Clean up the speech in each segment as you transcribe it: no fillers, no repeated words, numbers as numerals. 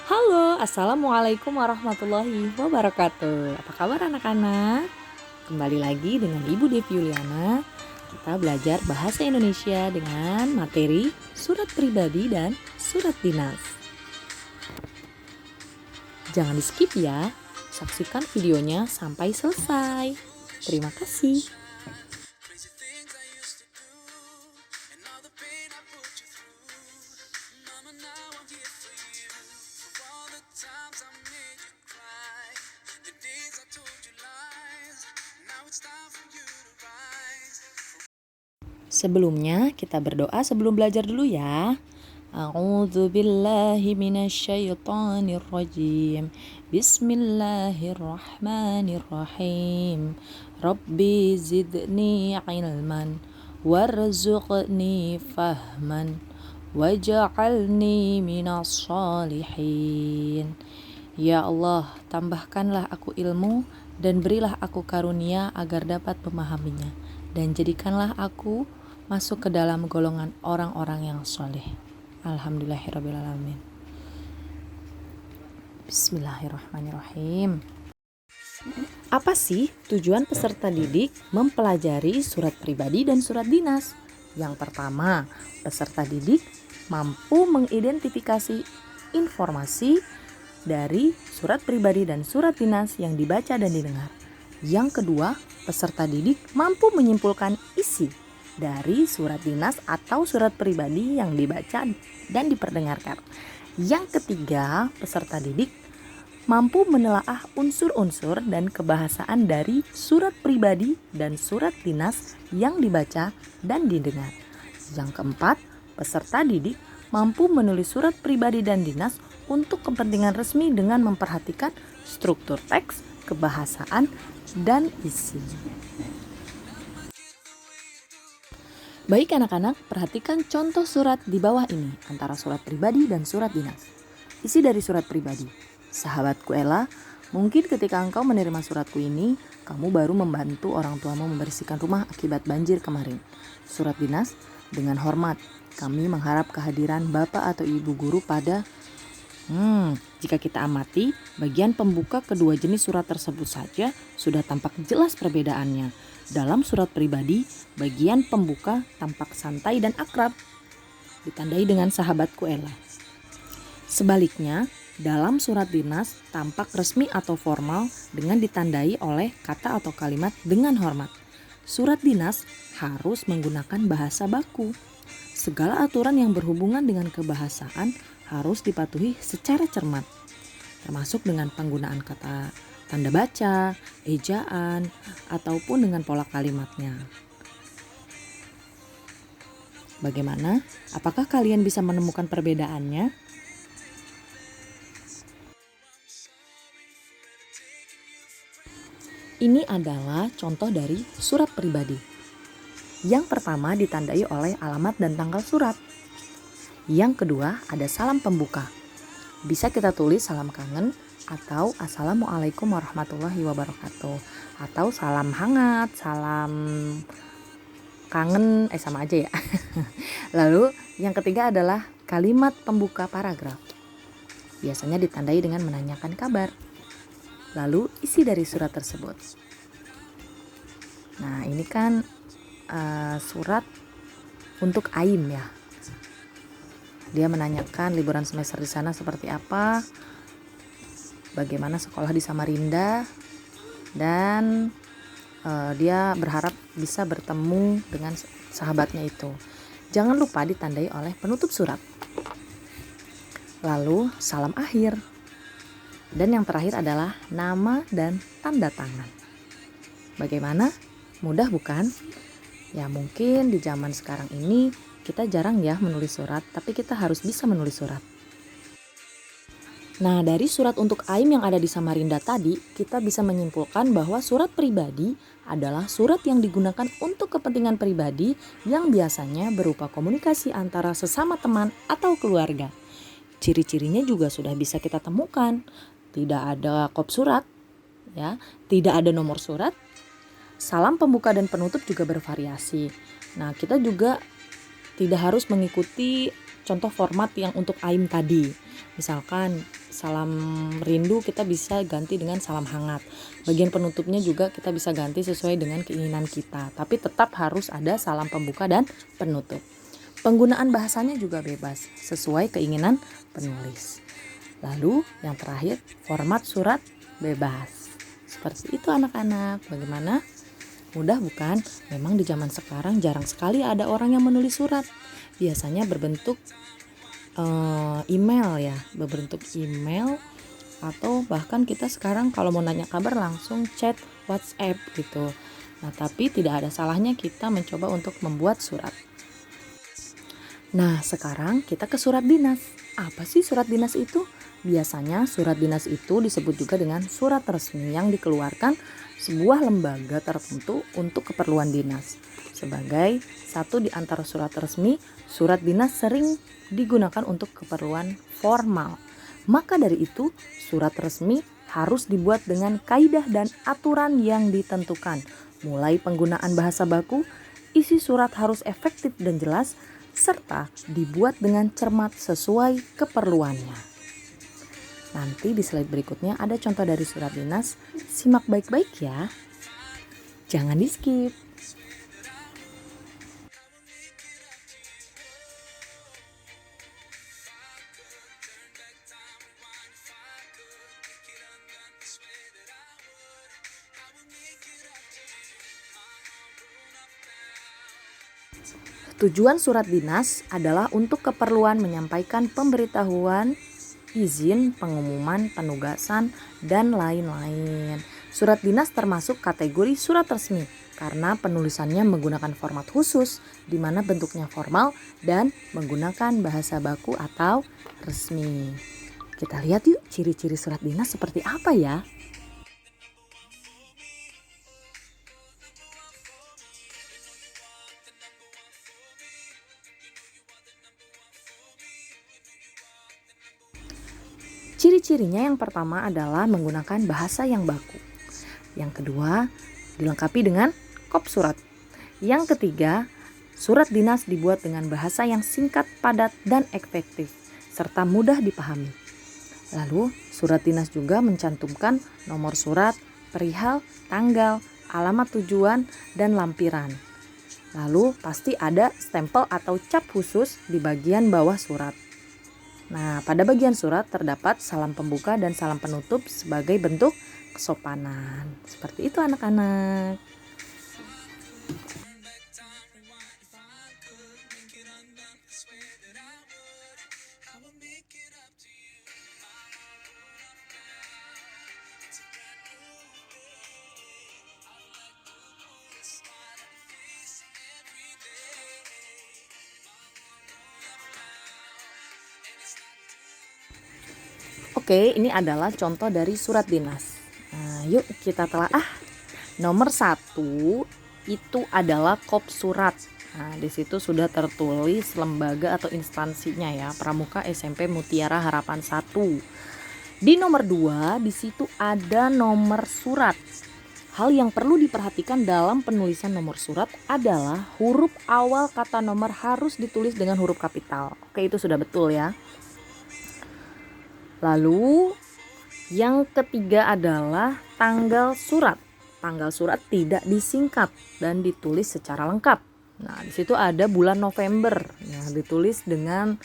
Halo, Assalamualaikum warahmatullahi wabarakatuh. Apa kabar anak-anak? Kembali lagi dengan Ibu Devi Yuliana. Kita belajar bahasa Indonesia dengan materi surat pribadi dan surat dinas. Jangan di skip ya, saksikan videonya sampai selesai. Terima kasih. Sebelumnya kita berdoa sebelum belajar dulu ya. A'udzu billahi minasyaitonir rajim. Bismillahirrahmanirrahim. Rabbi zidni ilman warzuqni fahman waj'alni minas shalihin. Ya Allah, tambahkanlah aku ilmu dan berilah aku karunia agar dapat memahaminya, dan jadikanlah aku masuk ke dalam golongan orang-orang yang soleh. Alhamdulillahirrabbilalamin. Bismillahirrahmanirrahim. Apa sih tujuan peserta didik mempelajari surat pribadi dan surat dinas? Yang pertama, peserta didik mampu mengidentifikasi informasi dari surat pribadi dan surat dinas yang dibaca dan didengar. Yang kedua, peserta didik mampu menyimpulkan isi dari surat dinas atau surat pribadi yang dibaca dan diperdengarkan. Yang ketiga, peserta didik mampu menelaah unsur-unsur dan kebahasaan dari surat pribadi dan surat dinas yang dibaca dan didengar. Yang keempat, peserta didik mampu menulis surat pribadi dan dinas untuk kepentingan resmi dengan memperhatikan struktur teks, kebahasaan, dan isi. Baik anak-anak, perhatikan contoh surat di bawah ini antara surat pribadi dan surat dinas. Isi dari surat pribadi. Sahabatku Ella, mungkin ketika engkau menerima suratku ini, kamu baru membantu orang tuamu membersihkan rumah akibat banjir kemarin. Surat dinas, dengan hormat, kami mengharap kehadiran Bapak atau Ibu guru pada jika kita amati, bagian pembuka kedua jenis surat tersebut saja sudah tampak jelas perbedaannya. Dalam surat pribadi, bagian pembuka tampak santai dan akrab, ditandai dengan sahabatku Ella. Sebaliknya, dalam surat dinas tampak resmi atau formal dengan ditandai oleh kata atau kalimat dengan hormat. Surat dinas harus menggunakan bahasa baku. Segala aturan yang berhubungan dengan kebahasaan harus dipatuhi secara cermat, termasuk dengan penggunaan kata tanda baca, ejaan, ataupun dengan pola kalimatnya. Bagaimana? Apakah kalian bisa menemukan perbedaannya? Ini adalah contoh dari surat pribadi. Yang pertama ditandai oleh alamat dan tanggal surat. Yang kedua ada salam pembuka. Bisa kita tulis salam kangen atau Assalamualaikum warahmatullahi wabarakatuh, atau salam hangat, salam kangen, sama aja ya. Lalu yang ketiga adalah kalimat pembuka paragraf. Biasanya ditandai dengan menanyakan kabar. Lalu isi dari surat tersebut. Nah, ini kan surat untuk Aim ya. Dia menanyakan liburan semester di sana seperti apa, bagaimana sekolah di Samarinda, dan dia berharap bisa bertemu dengan sahabatnya itu. Jangan lupa ditandai oleh penutup surat. Lalu salam akhir. Dan yang terakhir adalah nama dan tanda tangan. Bagaimana? Mudah bukan? Ya mungkin di zaman sekarang ini kita jarang ya menulis surat, tapi kita harus bisa menulis surat. Nah, dari surat untuk Aim yang ada di Samarinda tadi, kita bisa menyimpulkan bahwa surat pribadi adalah surat yang digunakan untuk kepentingan pribadi yang biasanya berupa komunikasi antara sesama teman atau keluarga. Ciri-cirinya juga sudah bisa kita temukan. Tidak ada kop surat, ya, tidak ada nomor surat. Salam pembuka dan penutup juga bervariasi. Nah, kita juga tidak harus mengikuti contoh format yang untuk Aim tadi. Misalkan salam rindu kita bisa ganti dengan salam hangat. Bagian penutupnya juga kita bisa ganti sesuai dengan keinginan kita. Tapi tetap harus ada salam pembuka dan penutup. Penggunaan bahasanya juga bebas sesuai keinginan penulis. Lalu yang terakhir, format surat bebas. Seperti itu anak-anak. Bagaimana? Mudah bukan? Memang di zaman sekarang jarang sekali ada orang yang menulis surat. Biasanya berbentuk email ya, berbentuk email, atau bahkan kita sekarang kalau mau nanya kabar langsung chat WhatsApp gitu. Nah, tapi tidak ada salahnya kita mencoba untuk membuat surat. Nah, sekarang kita ke surat dinas. Apa sih surat dinas itu? Biasanya surat dinas itu disebut juga dengan surat resmi yang dikeluarkan sebuah lembaga tertentu untuk keperluan dinas. Sebagai satu di antara surat resmi, surat dinas sering digunakan untuk keperluan formal. Maka dari itu, surat resmi harus dibuat dengan kaidah dan aturan yang ditentukan. Mulai penggunaan bahasa baku, isi surat harus efektif dan jelas, serta dibuat dengan cermat sesuai keperluannya. Nanti di slide berikutnya ada contoh dari surat dinas, simak baik-baik ya. Jangan di skip. Tujuan surat dinas adalah untuk keperluan menyampaikan pemberitahuan, izin, pengumuman, penugasan, dan lain-lain. Surat dinas termasuk kategori surat resmi karena penulisannya menggunakan format khusus di mana bentuknya formal dan menggunakan bahasa baku atau resmi. Kita lihat yuk ciri-ciri surat dinas seperti apa ya. Ciri-cirinya yang pertama adalah menggunakan bahasa yang baku. Yang kedua, dilengkapi dengan kop surat. Yang ketiga, surat dinas dibuat dengan bahasa yang singkat, padat, dan efektif, serta mudah dipahami. Lalu, surat dinas juga mencantumkan nomor surat, perihal, tanggal, alamat tujuan, dan lampiran. Lalu, pasti ada stempel atau cap khusus di bagian bawah surat. Nah, pada bagian surat terdapat salam pembuka dan salam penutup sebagai bentuk kesopanan. Seperti itu anak-anak. Oke, ini adalah contoh dari surat dinas. Nah, yuk kita telaah. Nomor 1 itu adalah kop surat. Nah, di situ sudah tertulis lembaga atau instansinya ya, Pramuka SMP Mutiara Harapan 1. Di nomor 2 di situ ada nomor surat. Hal yang perlu diperhatikan dalam penulisan nomor surat adalah huruf awal kata nomor harus ditulis dengan huruf kapital. Oke, itu sudah betul ya. Lalu yang ketiga adalah tanggal surat. Tanggal surat tidak disingkat dan ditulis secara lengkap. Nah, di situ ada bulan November ya, ditulis dengan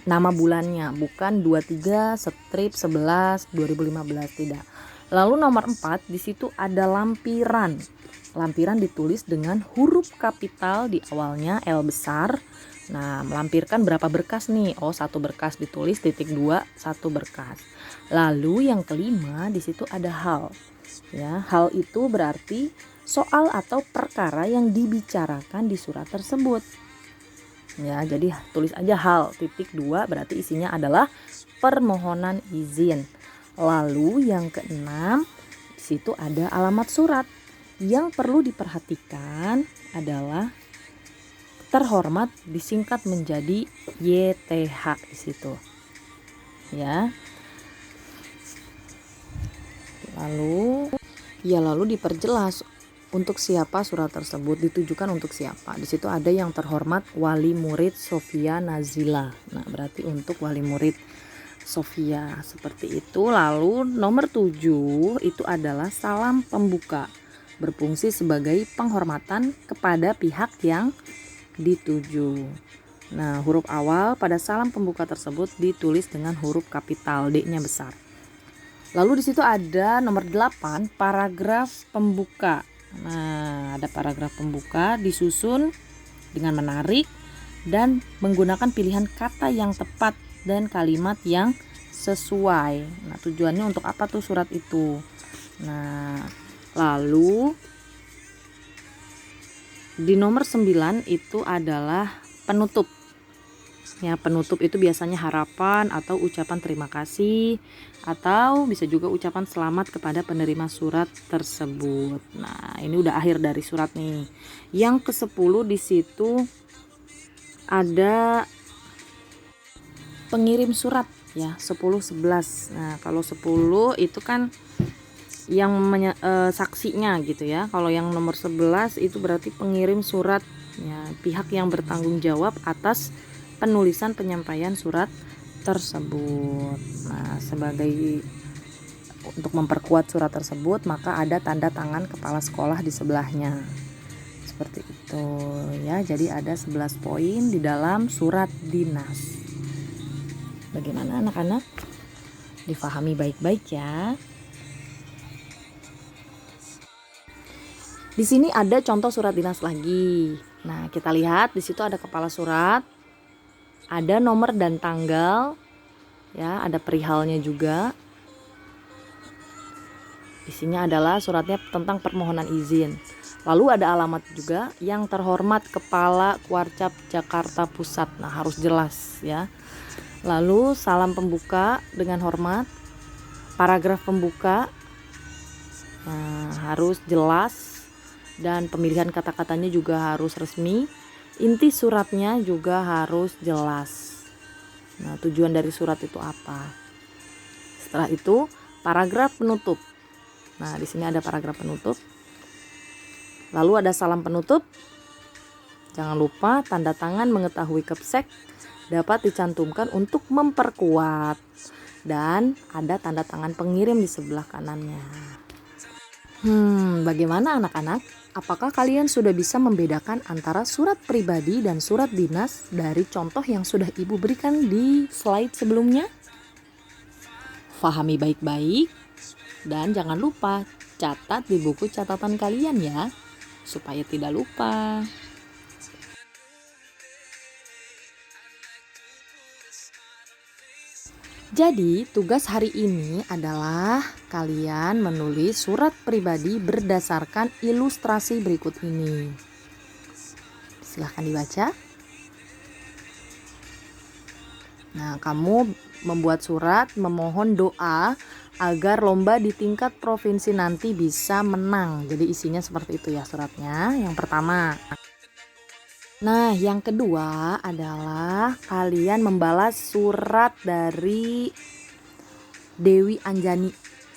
nama bulannya, bukan 23 strip 11 2015 tidak. Lalu nomor 4 di situ ada lampiran. Lampiran ditulis dengan huruf kapital di awalnya L besar. Nah, melampirkan berapa berkas nih? Oh, 1 berkas ditulis titik 2, 1 berkas. Lalu yang kelima di situ ada hal. Ya, hal itu berarti soal atau perkara yang dibicarakan di surat tersebut. Ya, jadi tulis aja hal titik 2 berarti isinya adalah permohonan izin. Lalu yang keenam di situ ada alamat surat. Yang perlu diperhatikan adalah terhormat disingkat menjadi YTH di situ. Ya. Lalu diperjelas untuk siapa surat tersebut, ditujukan untuk siapa. Di situ ada yang terhormat wali murid Sofia Nazila. Nah, berarti untuk wali murid Sofia, seperti itu. Lalu nomor 7 itu adalah salam pembuka, berfungsi sebagai penghormatan kepada pihak yang dituju. Nah, huruf awal pada salam pembuka tersebut ditulis dengan huruf kapital, D-nya besar. Lalu di situ ada nomor 8, paragraf pembuka. Nah, ada paragraf pembuka disusun dengan menarik dan menggunakan pilihan kata yang tepat dan kalimat yang sesuai. Nah, tujuannya untuk apa tuh surat itu? Nah, lalu di nomor 9 itu adalah penutup. Ya, penutup itu biasanya harapan atau ucapan terima kasih, atau bisa juga ucapan selamat kepada penerima surat tersebut. Nah, ini udah akhir dari surat nih. Yang ke-10 di situ ada pengirim surat ya, 10 11. Nah, kalau 10 itu kan yang saksinya gitu ya. Kalau yang nomor 11 itu berarti pengirim surat ya, pihak yang bertanggung jawab atas penulisan penyampaian surat tersebut. Nah, sebagai untuk memperkuat surat tersebut maka ada tanda tangan kepala sekolah di sebelahnya. Seperti itu ya. Jadi ada 11 poin di dalam surat dinas. Bagaimana anak-anak? Difahami baik-baik ya. Di sini ada contoh surat dinas lagi. Nah, kita lihat di situ ada kepala surat, ada nomor dan tanggal, ya, ada perihalnya juga. Isinya adalah suratnya tentang permohonan izin. Lalu ada alamat juga, yang terhormat Kepala Kuarcap Jakarta Pusat. Nah, harus jelas ya. Lalu salam pembuka dengan hormat, paragraf pembuka harus jelas dan pemilihan kata-katanya juga harus resmi. Inti suratnya juga harus jelas. Nah, tujuan dari surat itu apa? Setelah itu paragraf penutup. Nah, di sini ada paragraf penutup. Lalu ada salam penutup. Jangan lupa tanda tangan mengetahui Kepsek dapat dicantumkan untuk memperkuat, dan ada tanda tangan pengirim di sebelah kanannya. Bagaimana anak-anak? Apakah kalian sudah bisa membedakan antara surat pribadi dan surat dinas dari contoh yang sudah Ibu berikan di slide sebelumnya? Fahami baik-baik dan jangan lupa catat di buku catatan kalian ya, supaya tidak lupa. Jadi tugas hari ini adalah kalian menulis surat pribadi berdasarkan ilustrasi berikut ini. Silahkan dibaca. Nah, kamu membuat surat memohon doa agar lomba di tingkat provinsi nanti bisa menang. Jadi isinya seperti itu ya suratnya. Yang pertama. Nah, yang kedua adalah kalian membalas surat dari Dewi Anjani.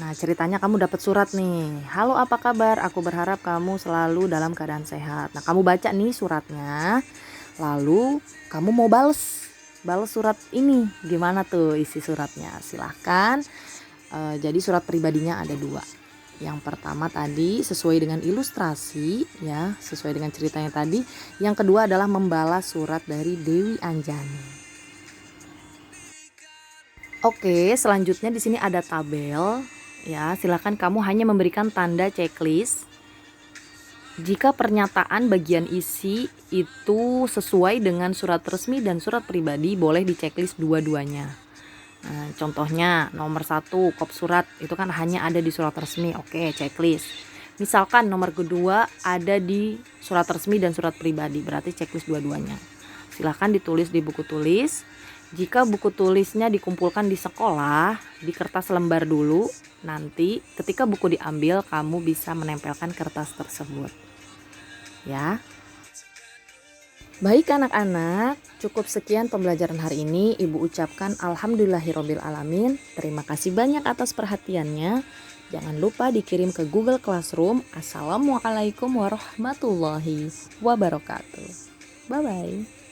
Nah, ceritanya kamu dapat surat nih. Halo, apa kabar? Aku berharap kamu selalu dalam keadaan sehat. Nah, kamu baca nih suratnya. Lalu kamu mau balas surat ini. Gimana tuh isi suratnya? Silahkan. Jadi surat pribadinya ada 2. Yang pertama tadi sesuai dengan ilustrasi ya, sesuai dengan ceritanya tadi. Yang kedua adalah membalas surat dari Dewi Anjani. Oke, selanjutnya di sini ada tabel ya. Silakan kamu hanya memberikan tanda checklist jika pernyataan bagian isi itu sesuai dengan surat resmi dan surat pribadi, boleh di checklist dua-duanya. Nah, contohnya nomor 1 kop surat itu kan hanya ada di surat resmi, oke, checklist. Misalkan nomor kedua ada di surat resmi dan surat pribadi, berarti checklist dua-duanya. Silahkan ditulis di buku tulis. Jika buku tulisnya dikumpulkan di sekolah, di kertas lembar dulu, nanti ketika buku diambil kamu bisa menempelkan kertas tersebut ya. Baik anak-anak, cukup sekian pembelajaran hari ini. Ibu ucapkan alhamdulillahirabbil alamin. Terima kasih banyak atas perhatiannya. Jangan lupa dikirim ke Google Classroom. Assalamualaikum warahmatullahi wabarakatuh. Bye-bye.